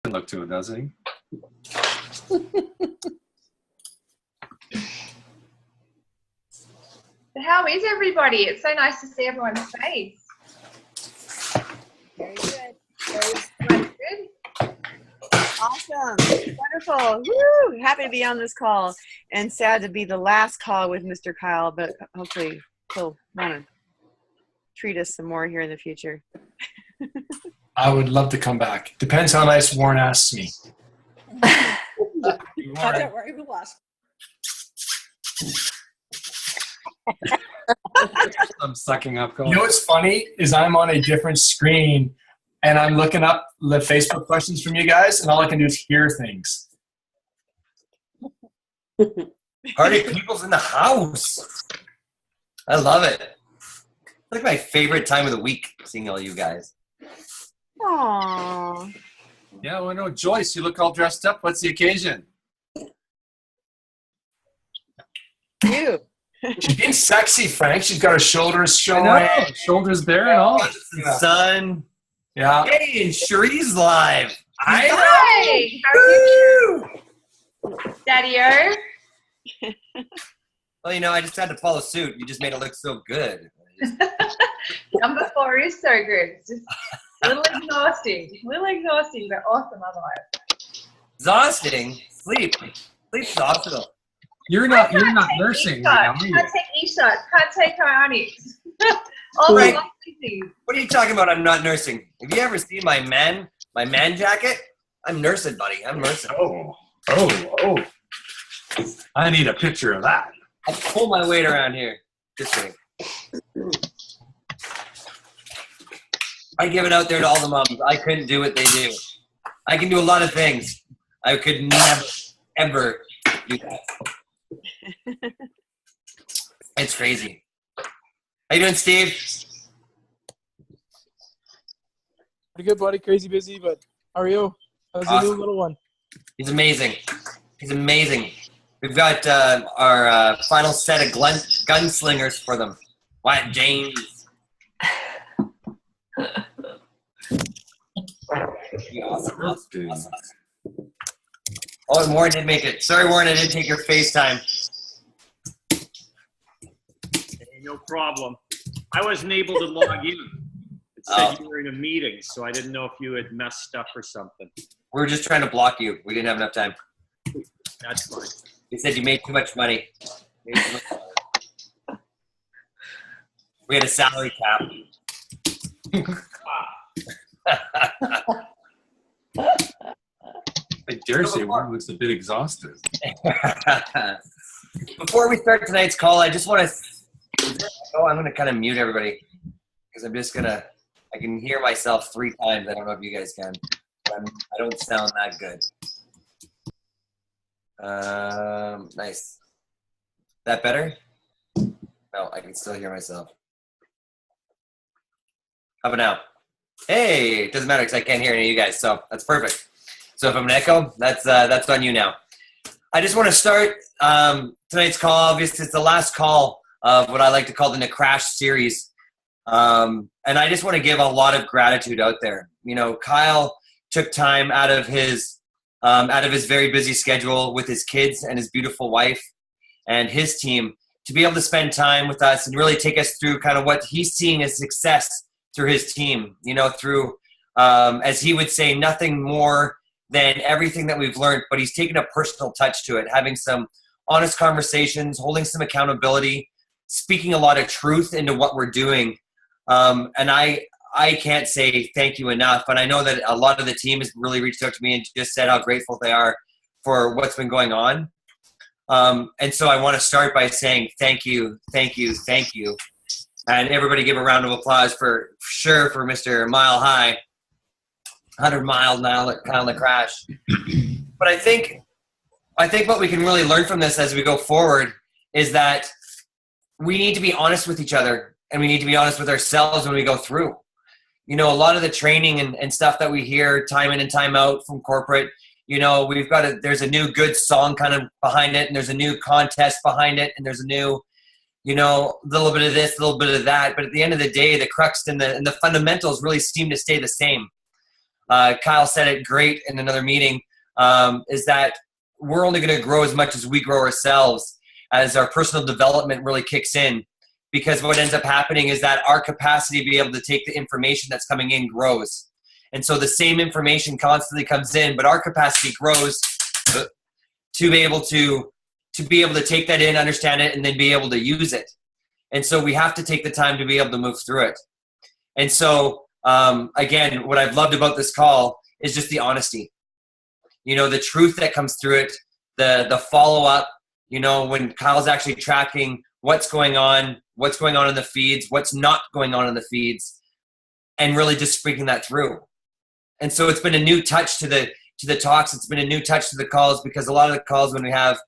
Look to it, doesn't he? How is everybody? It's so nice to see everyone's face. Very good. Very good. Awesome. Wonderful. Woo! Happy to be on this call and sad to be the last call with Mr. Kyle, but hopefully he'll want to treat us some more here in the future. I would love to come back. Depends how nice Warren asks me. Don't worry, we'll ask. I'm sucking up. You know what's funny is I'm on a different screen and I'm looking up the Facebook questions from you guys, and all I can do is hear things. Party people's in the house. I love it. It's like my favorite time of the week, seeing all you guys. Aww. Yeah, well, no, Joyce, you look all dressed up. What's the occasion? You. She's being sexy, Frank. She's got her shoulders showing. Shoulders bare and all. Sun. Yeah. Hey, and Cherie's live. Hey, how are you? Daddy-o? Well, you know, I just had to follow suit. You just made it look so good. Number 4 is so good. It's just a little exhausting. But awesome otherwise. Exhausting. Sleep. Sleep's optional. You're not nursing. Can't take e-shots. Can't take cryonics. All Right. the lovely things. What are you talking about? I'm not nursing. Have you ever seen my man jacket? I'm nursing, buddy. I'm nursing. Oh. I need a picture of that. I pull my weight around here. Just kidding. I give it out there to all the moms. I couldn't do what they do. I can do a lot of things. I could never, ever do that. It's crazy. How you doing, Steve? Pretty good, buddy. Crazy busy, but how are you? How's the new little one? He's amazing. He's amazing. We've got our final set of gunslingers for them. Wyatt James. Awesome. Oh, and Warren did make it. Sorry, Warren, I didn't take your FaceTime. Hey, no problem. I wasn't able to log in. It said you were in a meeting, so I didn't know if you had messed up or something. We were just trying to block you. We didn't have enough time. That's fine. He said you made too much money. We had a salary cap. I dare say one looks a bit exhausted. Before we start tonight's call, I just want to. I'm going to kind of mute everybody because I'm just going to. I can hear myself 3 times. I don't know if you guys can. I don't sound that good. Nice. That better? No, I can still hear myself. How about now? Hey, it doesn't matter because I can't hear any of you guys, so that's perfect. So if I'm an echo, that's on you now. I just want to start tonight's call. Obviously, it's the last call of what I like to call the Necrash series. And I just want to give a lot of gratitude out there. You know, Kyle took time out of his very busy schedule with his kids and his beautiful wife and his team to be able to spend time with us and really take us through kind of what he's seeing as success through his team, you know, through, as he would say, nothing more than everything that we've learned, but he's taken a personal touch to it, having some honest conversations, holding some accountability, speaking a lot of truth into what we're doing. And I can't say thank you enough. And I know that a lot of the team has really reached out to me and just said how grateful they are for what's been going on. And so I want to start by saying thank you. And everybody give a round of applause for sure for Mr. Mile High, 100 mile Kyle Necrash. But I think what we can really learn from this as we go forward is that we need to be honest with each other and we need to be honest with ourselves when we go through. You know, a lot of the training and stuff that we hear time in and time out from corporate, you know, there's a new good song kind of behind it and there's a new contest behind it and there's a new, you know, a little bit of this, a little bit of that. But at the end of the day, the crux and the fundamentals really seem to stay the same. Kyle said it great in another meeting, is that we're only going to grow as much as we grow ourselves, as our personal development really kicks in. Because what ends up happening is that our capacity to be able to take the information that's coming in grows. And so the same information constantly comes in, but our capacity grows to be able to take that in, understand it, and then be able to use it. And so we have to take the time to be able to move through it. And so, again, what I've loved about this call is just the honesty. You know, the truth that comes through it, the follow-up, you know, when Kyle's actually tracking what's going on in the feeds, what's not going on in the feeds, and really just speaking that through. And so it's been a new touch to the talks. It's been a new touch to the calls, because a lot of the calls when we have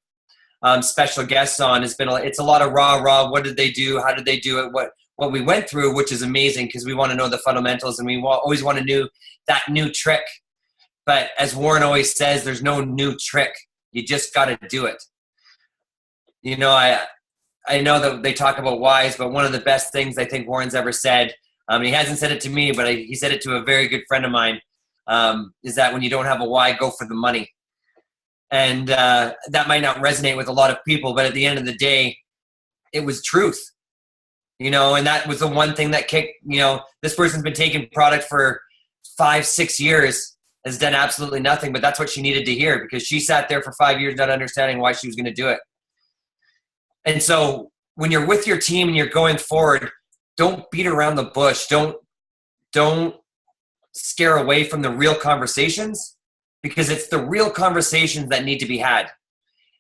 special guests on, it's a lot of raw. What did they do? How did they do it? What we went through, which is amazing, because we want to know the fundamentals, and we always want to know that new trick. But as Warren always says, there's no new trick. You just got to do it. You know, I know that they talk about whys, but one of the best things I think Warren's ever said, he hasn't said it to me, but he said it to a very good friend of mine, is that when you don't have a why, go for the money. And that might not resonate with a lot of people, but at the end of the day, it was truth. You know, and that was the one thing that kicked, you know, this person's been taking product for 5-6 years, has done absolutely nothing, but that's what she needed to hear, because she sat there for 5 years not understanding why she was going to do it. And so when you're with your team and you're going forward, don't beat around the bush. Don't scare away from the real conversations, because it's the real conversations that need to be had.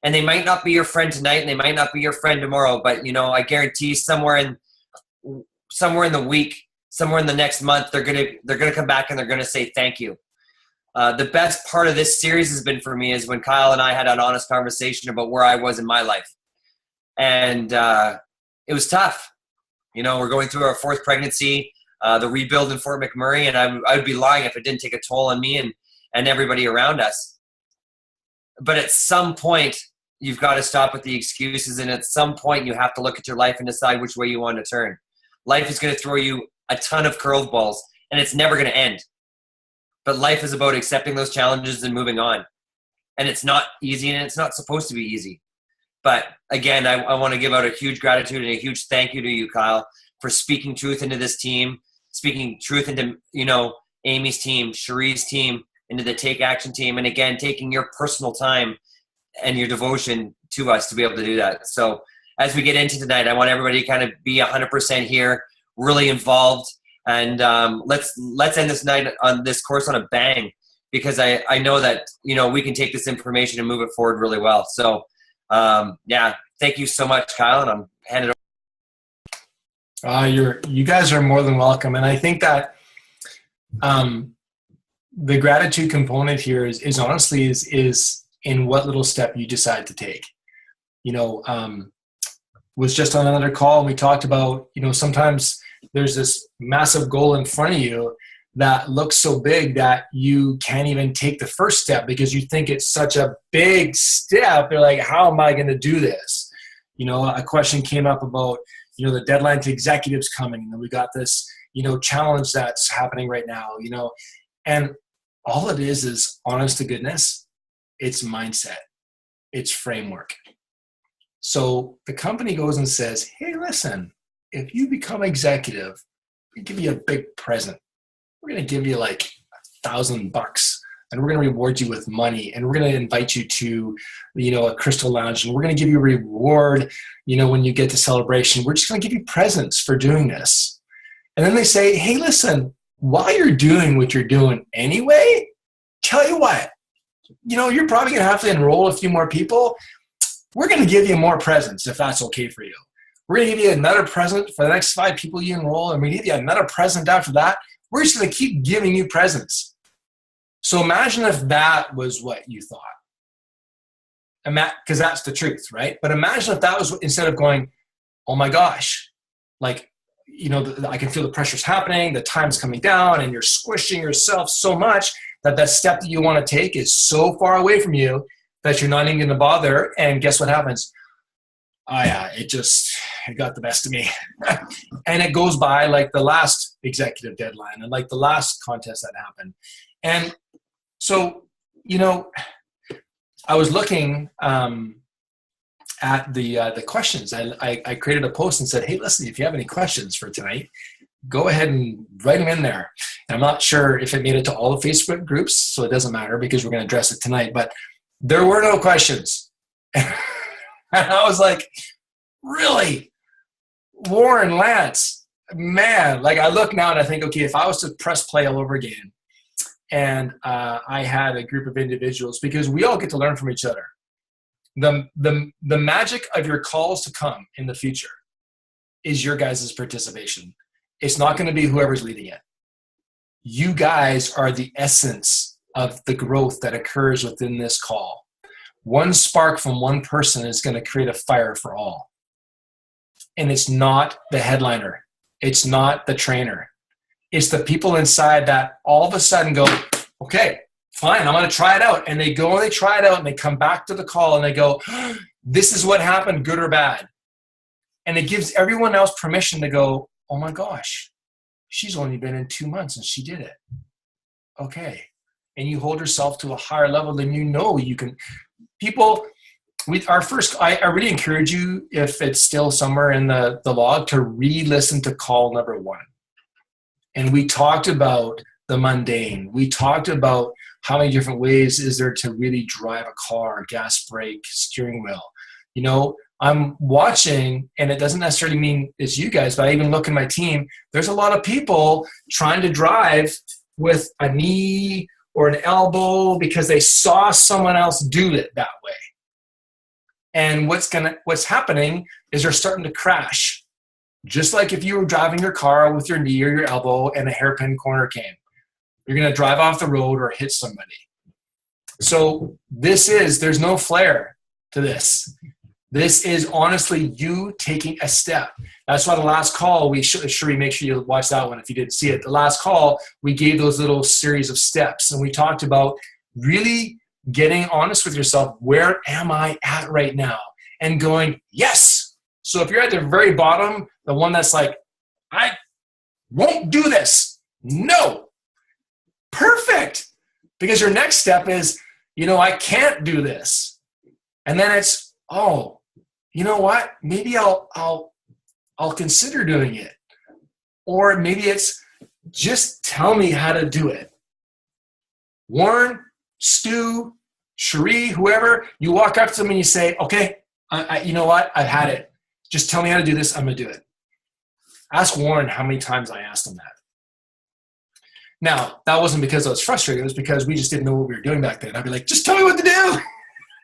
And they might not be your friend tonight, and they might not be your friend tomorrow, but, you know, I guarantee somewhere in the week, somewhere in the next month, they're gonna come back and they're gonna say thank you. The best part of this series has been for me is when Kyle and I had an honest conversation about where I was in my life. And it was tough. You know, we're going through our 4th pregnancy, the rebuild in Fort McMurray, and I would be lying if it didn't take a toll on me and everybody around us. But at some point, you've got to stop with the excuses, and at some point, you have to look at your life and decide which way you want to turn. Life is going to throw you a ton of curveballs, and it's never going to end. But life is about accepting those challenges and moving on. And it's not easy, and it's not supposed to be easy. But again, I want to give out a huge gratitude and a huge thank you to you, Kyle, for speaking truth into this team, speaking truth into, you know, Amy's team, Cherie's team, into the Take Action team, and again, taking your personal time and your devotion to us to be able to do that. So as we get into tonight, I want everybody to kind of be 100% here, really involved, and let's end this night on this course on a bang, because I know that, you know, we can take this information and move it forward really well. So yeah, thank you so much, Kyle, and I'm handing it over. You guys are more than welcome, and I think that the gratitude component here is honestly in what little step you decide to take. You know, was just on another call, and we talked about, you know, sometimes there's this massive goal in front of you that looks so big that you can't even take the first step because you think it's such a big step. You're like, how am I going to do this? You know, a question came up about, you know, the deadline to executives coming, and we got this, you know, challenge that's happening right now, you know, and all it is honest to goodness, it's mindset, it's framework. So the company goes and says, hey, listen, if you become executive, we give you a big present. We're going to give you like $1,000 and we're going to reward you with money, and we're going to invite you to, you know, a crystal lounge, and we're going to give you a reward, you know, when you get to celebration. We're just going to give you presents for doing this. And then they say, hey, listen, while you're doing what you're doing anyway, tell you what, you know, you're probably going to have to enroll a few more people. We're going to give you more presents if that's okay for you. We're going to give you another present for the next 5 people you enroll, and we give you another present after that. We're just going to keep giving you presents. So imagine if that was what you thought. Because that's the truth, right? But imagine if that was, instead of going, oh my gosh, like, you know, I can feel the pressure's happening, the time's coming down, and you're squishing yourself so much that that step that you want to take is so far away from you that you're not even going to bother. And guess what happens? Oh yeah, it got the best of me. And it goes by like the last executive deadline and like the last contest that happened. And so, you know, I was looking at the questions. I created a post and said, hey, listen, if you have any questions for tonight, go ahead and write them in there. And I'm not sure if it made it to all the Facebook groups, so it doesn't matter because we're going to address it tonight. But there were no questions. And I was like, really? Warren, Lance, man. Like I look now and I think, okay, if I was to press play all over again and I had a group of individuals, because we all get to learn from each other. The magic of your calls to come in the future is your guys' participation. It's not going to be whoever's leading it. You guys are the essence of the growth that occurs within this call. One spark from one person is going to create a fire for all. And it's not the headliner. It's not the trainer. It's the people inside that all of a sudden go, okay, fine, I'm going to try it out. And they go and they try it out and they come back to the call and they go, this is what happened, good or bad. And it gives everyone else permission to go, oh my gosh, she's only been in 2 months and she did it. Okay. And you hold yourself to a higher level than you know you can. People, I really encourage you, if it's still somewhere in the log, to re-listen to call number 1. And we talked about the mundane. We talked about how many different ways is there to really drive a car, gas, brake, steering wheel. You know, I'm watching, and it doesn't necessarily mean it's you guys, but I even look at my team. There's a lot of people trying to drive with a knee or an elbow because they saw someone else do it that way. And what's happening is they're starting to crash. Just like if you were driving your car with your knee or your elbow and a hairpin corner came. You're going to drive off the road or hit somebody. So there's no flair to this. This is honestly you taking a step. That's why the last call, Sheree, make sure you watch that one if you didn't see it. The last call, we gave those little series of steps, and we talked about really getting honest with yourself. Where am I at right now? And going, yes. So if you're at the very bottom, the one that's like, I won't do this. No. Perfect. Because your next step is, I can't do this. And then it's, oh, you know what? Maybe I'll consider doing it. Or maybe it's just tell me how to do it. Warren, Stu, Cherie, whoever, you walk up to them and you say, okay, you know what? I've had it. Just tell me how to do this. I'm going to do it. Ask Warren how many times I asked him that. Now, that wasn't because I was frustrated. It was because we just didn't know what we were doing back then. I'd be like, just tell me what to do,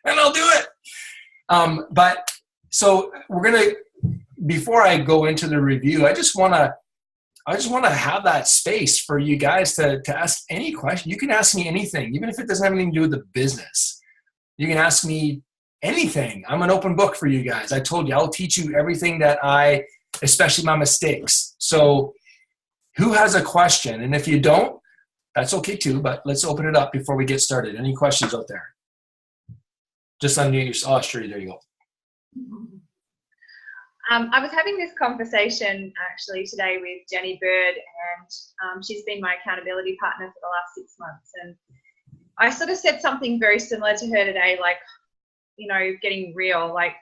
and I'll do it. But so we're going to, before I go into the review, I just want to have that space for you guys to ask any question. You can ask me anything, even if it doesn't have anything to do with the business. You can ask me anything. I'm an open book for you guys. I told you, I'll teach you everything especially my mistakes. So who has a question? And if you don't, that's okay too, but let's open it up before we get started. Any questions out there? Just unmute yourself. Oh, sure, there you go. I was having this conversation actually today with Jenny Bird, and she's been my accountability partner for the last 6 months. And I sort of said something very similar to her today, like, getting real. Like,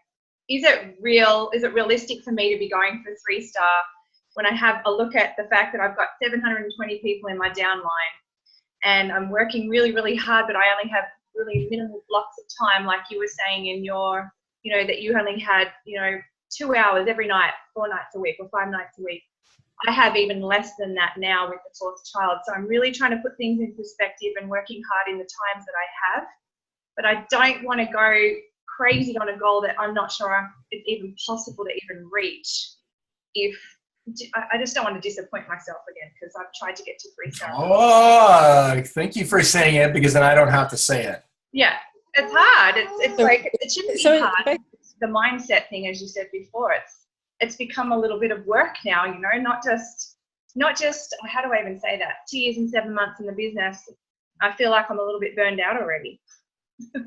is it real? Is it realistic for me to be going for 3-star when I have a look at the fact that I've got 720 people in my downline and I'm working really, really hard, but I only have really minimal blocks of time, like you were saying in your, that you only had, 2 hours every night, 4 nights a week or 5 nights a week. I have even less than that now with the 4th child. So I'm really trying to put things in perspective and working hard in the times that I have. But I don't want to go crazy on a goal that I'm not sure it's even possible to even reach. I just don't want to disappoint myself again, because I've tried to get to 3-star. Oh, thank you for saying it, because then I don't have to say it. Yeah, it's hard. It's like, it shouldn't be hard. It's the mindset thing, as you said before. It's become a little bit of work now, not just, how do I even say that? 2 years and 7 months in the business, I feel like I'm a little bit burned out already.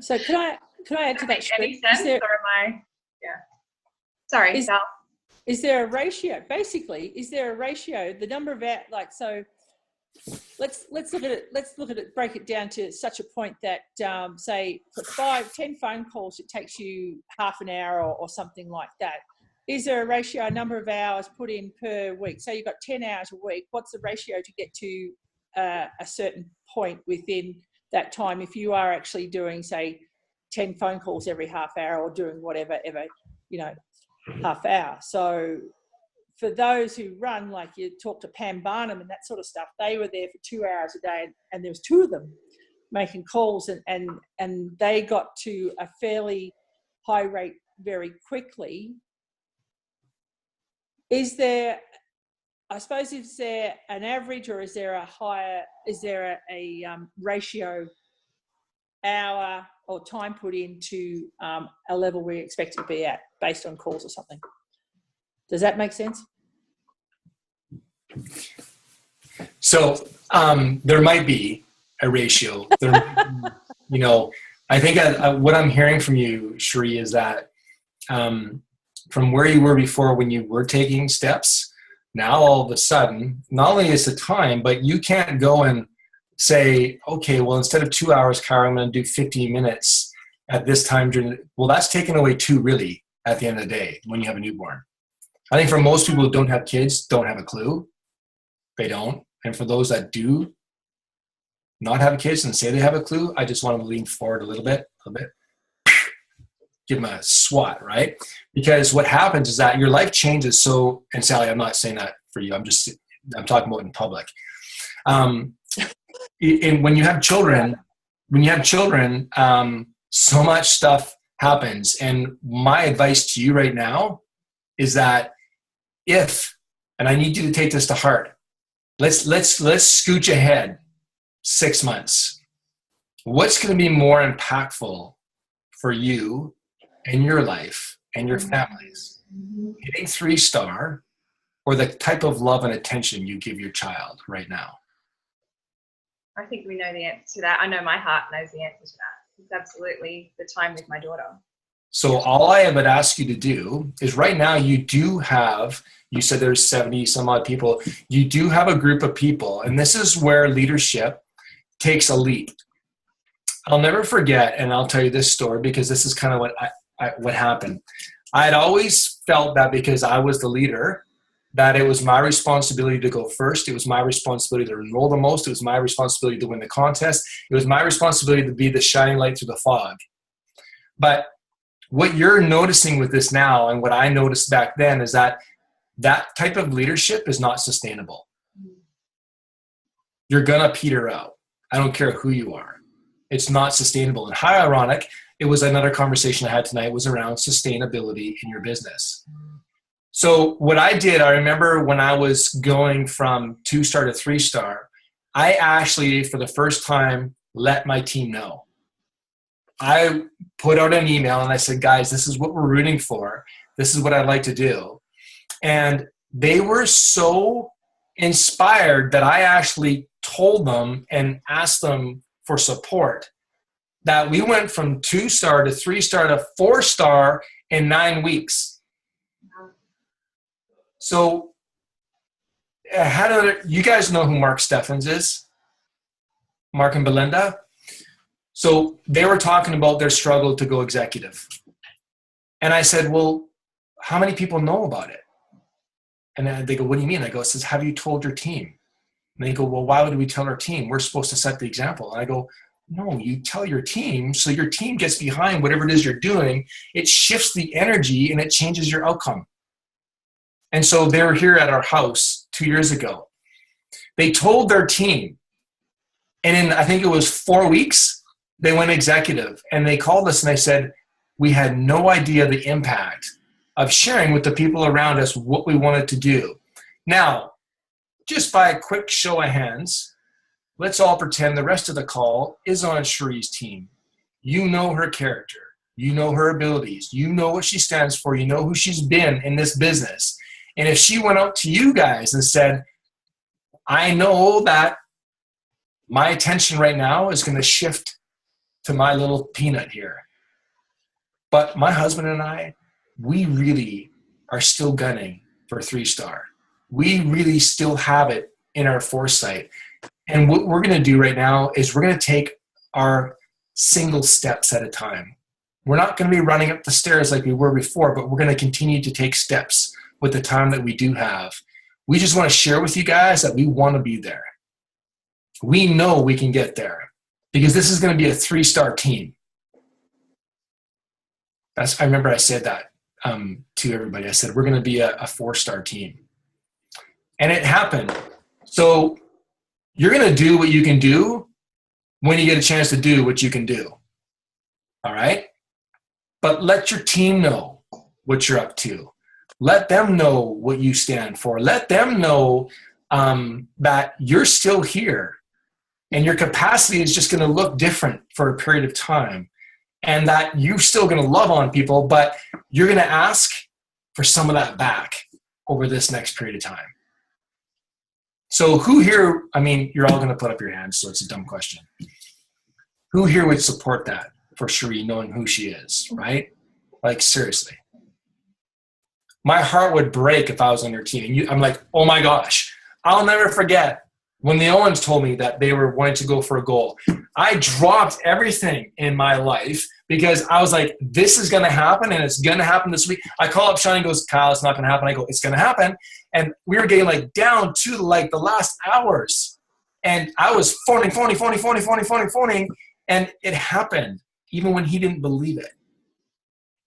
So could I add to that? Any sense, or am I? Yeah. Sorry, Sal. Is there a ratio? Basically, is there a ratio? The number of so let's look at it. Let's look at it. Break it down to such a point that, say, for 10 phone calls, it takes you half an hour or something like that. Is there a ratio, a number of hours put in per week? So you've got 10 hours a week. What's the ratio to get to a certain point within that time if you are actually doing, say, 10 phone calls every half hour or doing whatever, half hour? So for those who run, like you talk to Pam Barnum and that sort of stuff, they were there for 2 hours a day, and there was 2 of them making calls, and they got to a fairly high rate very quickly. Is there, I suppose, is there an average, or is there a ratio hour or time put into a level we expect it to be at based on calls or something? Does that make sense? So there might be a ratio. I think what I'm hearing from you, Cherie, is that from where you were before when you were taking steps, now all of a sudden, not only is the time, but you can't go and say, okay, well, instead of 2 hours, Kara, I'm going to do 15 minutes at this time. Well, that's taken away 2 really at the end of the day when you have a newborn. I think for most people who don't have kids, don't have a clue. They don't. And for those that do not have kids and say they have a clue, I just want to lean forward a little bit. Give them a swat, right? Because what happens is that your life changes. So, and Sally, I'm not saying that for you. I'm talking about in public. And when you have children, so much stuff happens. And my advice to you right now is that and I need you to take this to heart, let's scooch ahead 6 months. What's going to be more impactful for you and your life and your families? Hitting 3-star or the type of love and attention you give your child right now? I think we know the answer to that. I know my heart knows the answer to that. It's absolutely the time with my daughter. So all I would ask you to do is right now you said there's 70 some odd people. You do have a group of people, and this is where leadership takes a leap. I'll never forget, and I'll tell you this story because this is kind of what happened. I had always felt that because I was the leader, that it was my responsibility to go first. It was my responsibility to enroll the most. It was my responsibility to win the contest. It was my responsibility to be the shining light through the fog. But what you're noticing with this now, and what I noticed back then, is that type of leadership is not sustainable. You're gonna peter out. I don't care who you are. It's not sustainable. And how ironic, it was another conversation I had tonight was around sustainability in your business. So what I did, I remember when I was going from 2-star to 3-star, I actually, for the first time, let my team know. I put out an email and I said, guys, this is what we're rooting for. This is what I'd like to do. And they were so inspired that I actually told them and asked them for support that we went from 2-star to 3-star to 4-star in 9 weeks. So you guys know who Mark Steffens is? Mark and Belinda? So they were talking about their struggle to go executive. And I said, well, how many people know about it? And they go, what do you mean? I go, it says, have you told your team? And they go, well, why would we tell our team? We're supposed to set the example. And I go, no, you tell your team so your team gets behind whatever it is you're doing. It shifts the energy and it changes your outcome. And so they were here at our house 2 years ago. They told their team. And in, I think it was 4 weeks, they went executive. And they called us and they said, we had no idea the impact of sharing with the people around us what we wanted to do. Now, just by a quick show of hands, let's all pretend the rest of the call is on Cherie's team. You know her character. You know her abilities. You know what she stands for. You know who she's been in this business. And if she went out to you guys and said, I know that my attention right now is going to shift to my little peanut here. But my husband and I, we really are still gunning for 3-star. We really still have it in our foresight. And what we're going to do right now is we're going to take our single steps at a time. We're not going to be running up the stairs like we were before, but we're going to continue to take steps with the time that we do have. We just want to share with you guys that we want to be there. We know we can get there because this is going to be a 3-star team. I remember I said that to everybody. I said, we're going to be a 4-star team. And it happened. So you're going to do what you can do when you get a chance to do what you can do. All right? But let your team know what you're up to. Let them know what you stand for. Let them know that you're still here and your capacity is just going to look different for a period of time, and that you're still going to love on people, but you're going to ask for some of that back over this next period of time. So who here, I mean, you're all going to put up your hands, so it's a dumb question. Who here would support that for Cherie, knowing who she is, right? Like, seriously. My heart would break if I was on your team. I'm like, oh my gosh. I'll never forget when the Owens told me that they were wanting to go for a goal. I dropped everything in my life because I was like, this is going to happen, and it's going to happen this week. I call up Sean and he goes, Kyle, it's not going to happen. I go, it's going to happen. And we were getting like down to like the last hours. And I was phoning. And it happened even when he didn't believe it.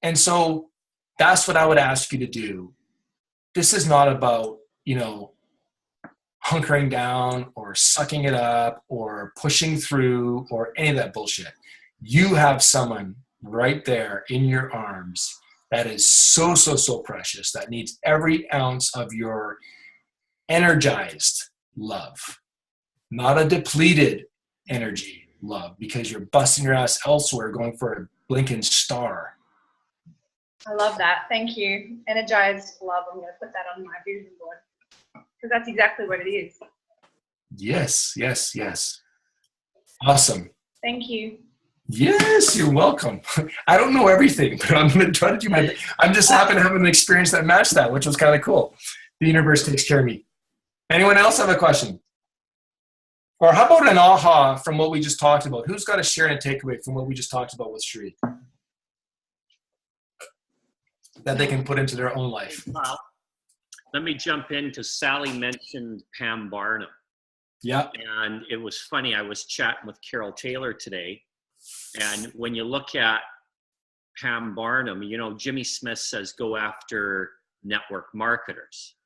And so that's what I would ask you to do. This is not about, hunkering down or sucking it up or pushing through or any of that bullshit. You have someone right there in your arms that is so, so, so precious, that needs every ounce of your energized love, not a depleted energy love, because you're busting your ass elsewhere going for a blinking star. I love that. Thank you. Energized love. I'm going to put that on my vision board because that's exactly what it is. Yes. Awesome. Thank you. Yes, you're welcome. I don't know everything, but I'm going to try to do my best. I'm just happen to have an experience that matched that, which was kind of cool. The universe takes care of me. Anyone else have a question? Or how about an aha from what we just talked about? Who's got a share and a takeaway from what we just talked about with Cherie that they can put into their own life? Well, let me jump in because Sally mentioned Pam Barnum. Yeah. And it was funny. I was chatting with Carol Taylor today. And when you look at Pam Barnum, Jimmy Smith says go after network marketers.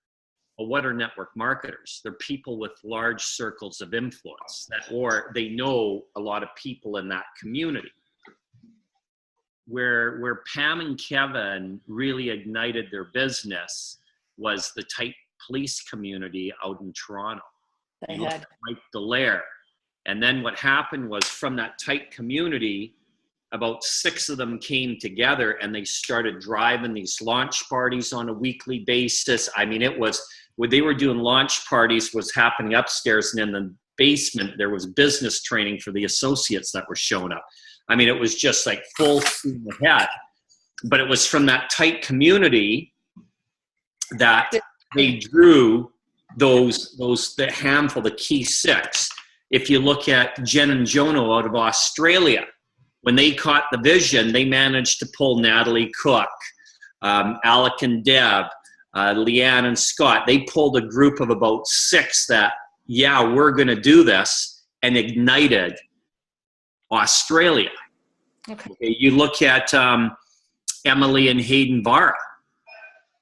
Well, what are network marketers? They're people with large circles of influence or they know a lot of people in that community. Where Pam and Kevin really ignited their business was the tight police community out in Toronto. They had Mike Dallaire. And then what happened was from that tight community, about 6 of them came together and they started driving these launch parties on a weekly basis. I mean, it was what they were doing. Launch parties was happening upstairs, and in the basement there was business training for the associates that were showing up. I mean, it was just like full steam ahead. But it was from that tight community that they drew the handful, the key 6. If you look at Jen and Jono out of Australia, when they caught the vision, they managed to pull Natalie Cook, Alec and Deb, Leanne and Scott. They pulled a group of about 6 that, we're going to do this, and ignited Australia. Okay. You look at Emily and Hayden Vara.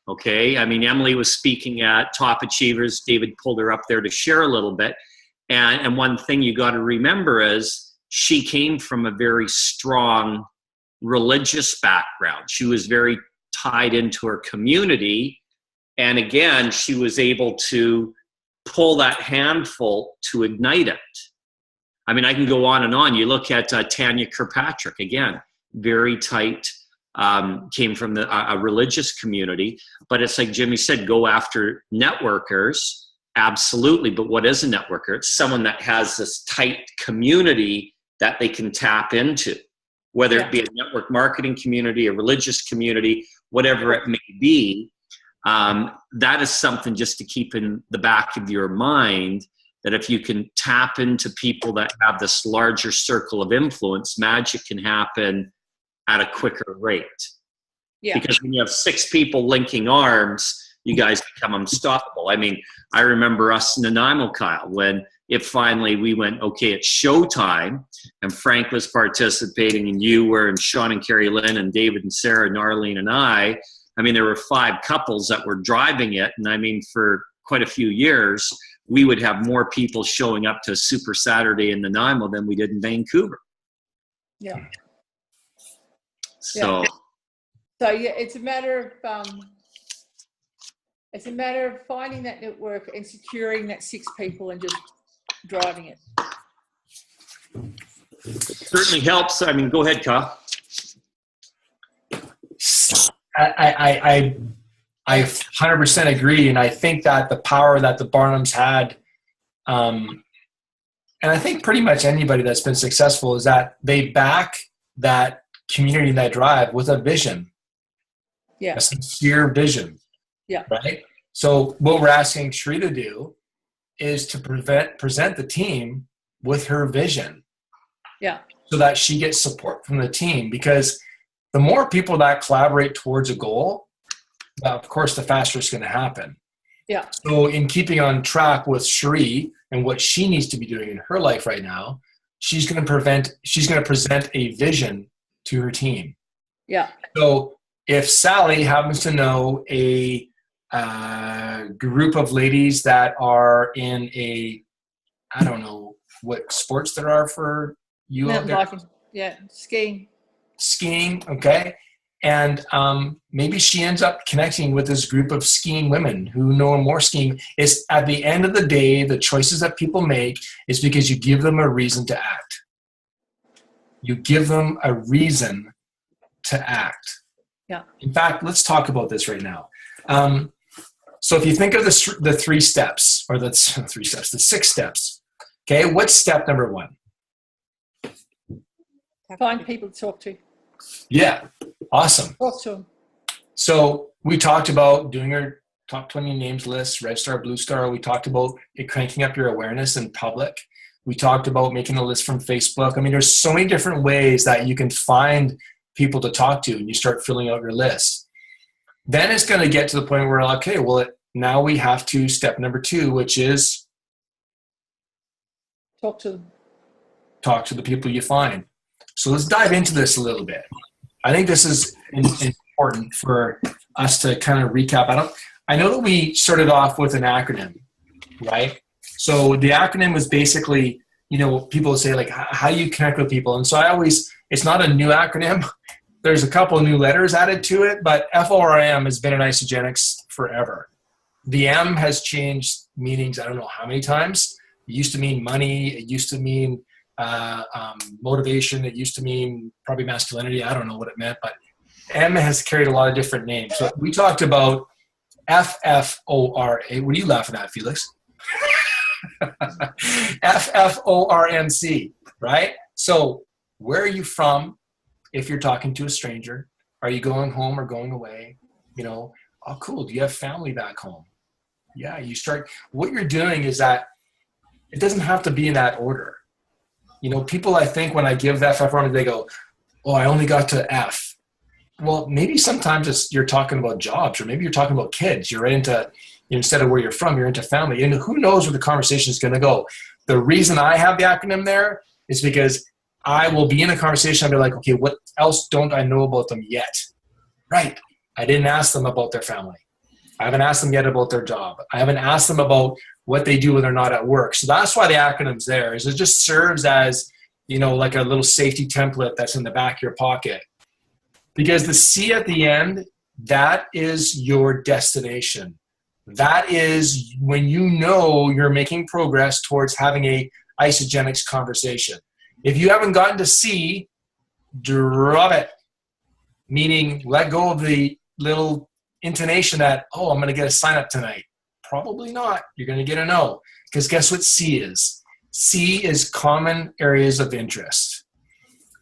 Okay, I mean, Emily was speaking at Top Achievers. David pulled her up there to share a little bit. And one thing you got to remember is she came from a very strong religious background. She was very tied into her community. And again, she was able to pull that handful to ignite it. I mean, I can go on and on. You look at Tanya Kirkpatrick, again, very tight, came from a religious community. But it's like Jimmy said, go after networkers. Absolutely. But what is a networker? It's someone that has this tight community that they can tap into, whether it be a network marketing community, a religious community, whatever it may be. That is something just to keep in the back of your mind, that if you can tap into people that have this larger circle of influence, magic can happen at a quicker rate. Yeah. Because when you have 6 people linking arms, you guys become unstoppable. I mean, I remember us in Nanaimo, Kyle, when it finally, we went, okay, it's showtime, and Frank was participating, and you were, and Sean and Carrie Lynn, and David and Sarah, and Arlene and I mean, there were 5 couples that were driving it. And I mean, for quite a few years, we would have more people showing up to Super Saturday in Nanaimo than we did in Vancouver. Yeah. So, So yeah, it's a matter of finding that network and securing that 6 people and just driving it. certainly helps. I mean, go ahead, Kyle. I 100% agree, and I think that the power that the Barnums had, and I think pretty much anybody that's been successful, is that they back that community, that drive, with a vision. Yeah. A sincere vision. Yeah. Right? So what we're asking Sheree to do is to present the team with her vision. Yeah. So that she gets support from the team, because the more people that collaborate towards a goal, of course, the faster it's going to happen. Yeah. So in keeping on track with Sheree and what she needs to be doing in her life right now, she's going to present a vision to her team. Yeah. So if Sally happens to know a group of ladies that are in I don't know what sports there are for you out Mountain there. biking. Yeah. Skiing. Okay. And maybe she ends up connecting with this group of skiing women who know more skiing. It's at the end of the day, the choices that people make is because you give them a reason to act. You give them a reason to act. Yeah. In fact, let's talk about this right now. So if you think of the 3 steps, or the 6 steps, okay, what's step number 1? Find people to talk to. Yeah, awesome. Talk to them. So we talked about doing our top 20 names list, Red Star, Blue Star. We talked about cranking up your awareness in public. We talked about making a list from Facebook. I mean, there's so many different ways that you can find people to talk to, and you start filling out your list. Then it's going to get to the point where, okay, well, now we have to step number 2, which is talk to them. Talk to the people you find. So let's dive into this a little bit. I think this is important for us to kind of recap. I know that we started off with an acronym, right? So the acronym was basically, people say like, how do you connect with people? And so it's not a new acronym. There's a couple of new letters added to it, but FORM has been in Isagenix forever. The M has changed meanings, I don't know how many times. It used to mean money. It used to mean motivation. It used to mean probably masculinity. I don't know what it meant, but M has carried a lot of different names. So we talked about FFORA. What are you laughing at, Felix? FFORMC, right? So where are you from? If you're talking to a stranger, are you going home or going away? Oh, cool. Do you have family back home? Yeah, what you're doing is that it doesn't have to be in that order. People, I think when I give the FFORM, they go, oh, I only got to F. Well, maybe sometimes you're talking about jobs, or maybe you're talking about kids. You're into, instead of where you're from, you're into family. And who knows where the conversation is going to go. The reason I have the acronym there is because I will be in a conversation. I'll be like, okay, what else don't I know about them yet? Right. I didn't ask them about their family. I haven't asked them yet about their job. I haven't asked them about what they do when they're not at work. So that's why the acronym's there, is it just serves as, like a little safety template that's in the back of your pocket. Because the C at the end, that is your destination. That is when you're making progress towards having a Isagenix conversation. If you haven't gotten to C, drop it. Meaning, let go of the little intonation that, oh, I'm going to get a sign up tonight. Probably not. You're going to get a no. Because guess what C is? C is common areas of interest.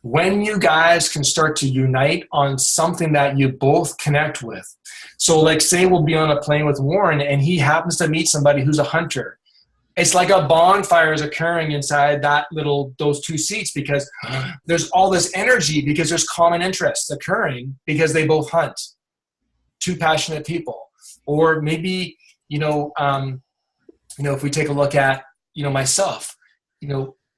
When you guys can start to unite on something that you both connect with. So like say we'll be on a plane with Warren and he happens to meet somebody who's a hunter. It's like a bonfire is occurring inside those two seats because there's all this energy because there's common interests occurring because they both hunt. Two passionate people. Or maybe, if we take a look at, myself,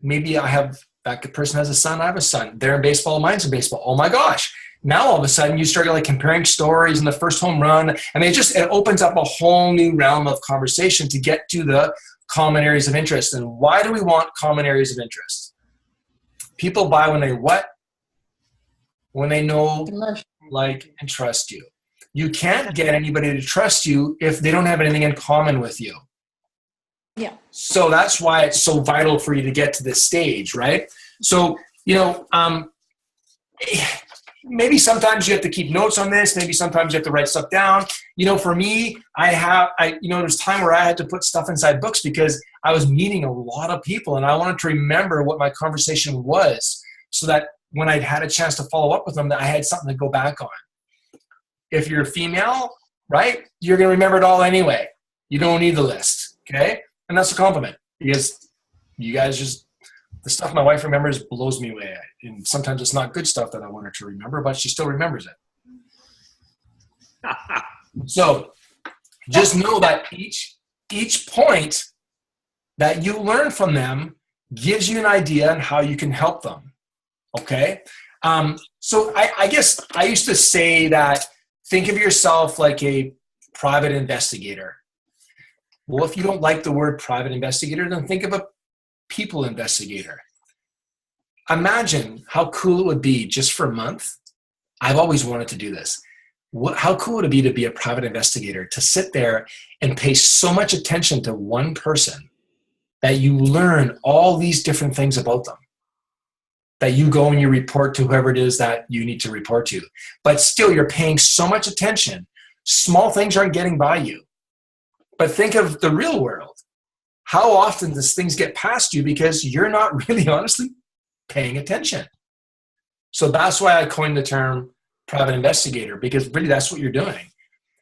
maybe that person has a son, I have a son. They're in baseball, mine's in baseball. Oh my gosh. Now all of a sudden you start like comparing stories and the first home run. I mean, it opens up a whole new realm of conversation to get to the common areas of interest. And why do we want common areas of interest? People buy when they what? When they know, like, and trust you. You can't get anybody to trust you if they don't have anything in common with you. Yeah. So that's why it's so vital for you to get to this stage, right? So, maybe sometimes you have to keep notes on this. Maybe sometimes you have to write stuff down. For me, there's time where I had to put stuff inside books because I was meeting a lot of people and I wanted to remember what my conversation was so that when I had a chance to follow up with them, that I had something to go back on. If you're a female, right, you're going to remember it all anyway. You don't need the list, okay? And that's a compliment because you guys the stuff my wife remembers blows me away. And sometimes it's not good stuff that I want her to remember, but she still remembers it. So just know that each point that you learn from them gives you an idea on how you can help them, okay? So I guess I used to say that think of yourself like a private investigator. Well, if you don't like the word private investigator, then think of a people investigator. Imagine how cool it would be just for a month. I've always wanted to do this. How cool would it be to be a private investigator, to sit there and pay so much attention to one person that you learn all these different things about them, that you go and you report to whoever it is that you need to report to. But still, you're paying so much attention. Small things aren't getting by you. But think of the real world. How often does things get past you because you're not really honestly paying attention? So that's why I coined the term private investigator, because really that's what you're doing.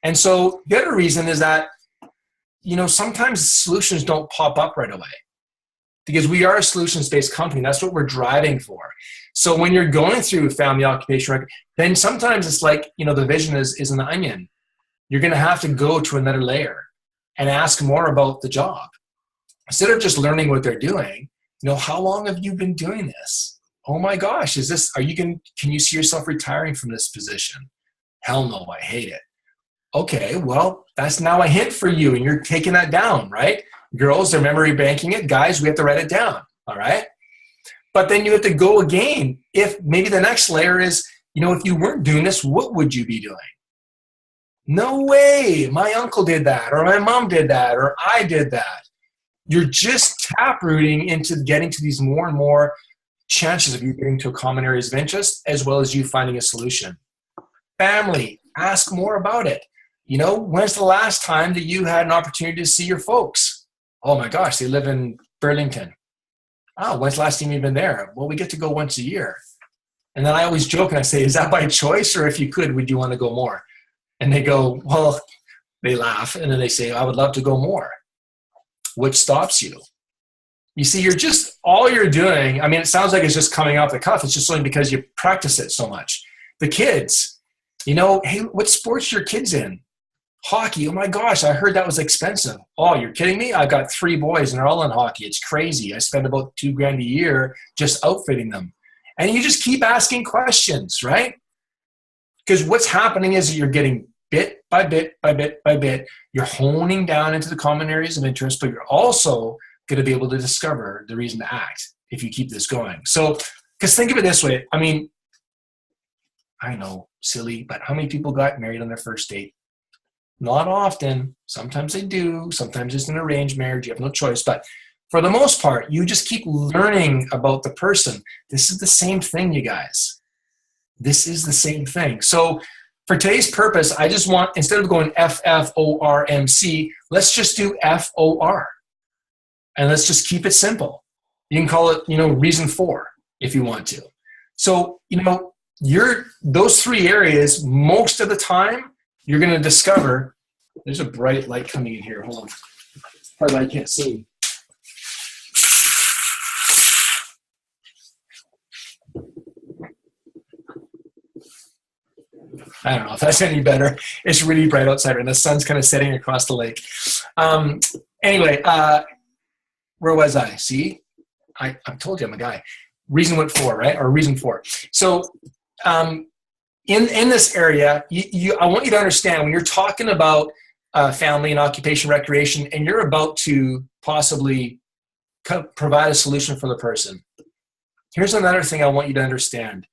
And so the other reason is that, sometimes solutions don't pop up right away because we are a solutions-based company. That's what we're driving for. So when you're going through family occupation record, then sometimes it's like, the vision is an onion. You're going to have to go to another layer and ask more about the job. Instead of just learning what they're doing, how long have you been doing this? Oh my gosh, can you see yourself retiring from this position? Hell no, I hate it. Okay, well, that's now a hint for you and you're taking that down, right? Girls, they're memory banking it. Guys, we have to write it down, all right? But then you have to go again. If maybe the next layer is, if you weren't doing this, what would you be doing? No way, my uncle did that, or my mom did that, or I did that. You're just taprooting into getting to these more and more chances of you getting to a common areas of interest, as well as you finding a solution. Family, ask more about it. When's the last time that you had an opportunity to see your folks? Oh my gosh, they live in Burlington. Oh, when's the last time you've been there? Well, we get to go once a year. And then I always joke and I say, is that by choice, or if you could, would you want to go more? And they go, well, they laugh. And then they say, I would love to go more. What stops you? You see, all you're doing, I mean, it sounds like it's just coming off the cuff. It's just only because you practice it so much. The kids, hey, what sports are your kids in? Hockey. Oh my gosh, I heard that was expensive. Oh, you're kidding me? I've got 3 boys and they're all in hockey. It's crazy. I spend about $2,000 a year just outfitting them. And you just keep asking questions, right? Because what's happening is you're getting bit by bit by bit by bit. You're honing down into the common areas of interest, but you're also going to be able to discover the reason to act if you keep this going. So, because think of it this way. I mean, I know, silly, but how many people got married on their first date? Not often. Sometimes they do. Sometimes it's an arranged marriage. You have no choice. But for the most part, you just keep learning about the person. This is the same thing, you guys. This is the same thing. So for today's purpose, I just want, instead of going FFORMC, let's just do FOR. And let's just keep it simple. You can call it, reason for, if you want to. So, those 3 areas, most of the time, you're going to discover, there's a bright light coming in here. Hold on. Probably I can't see. I don't know if that's any better. It's really bright outside and the sun's kind of setting across the lake. Anyway, where was I? See, I told you I'm a guy. Reason 4, right? Or reason 4. So in this area, I want you to understand when you're talking about family and occupation recreation and you're about to possibly provide a solution for the person. Here's another thing I want you to understand.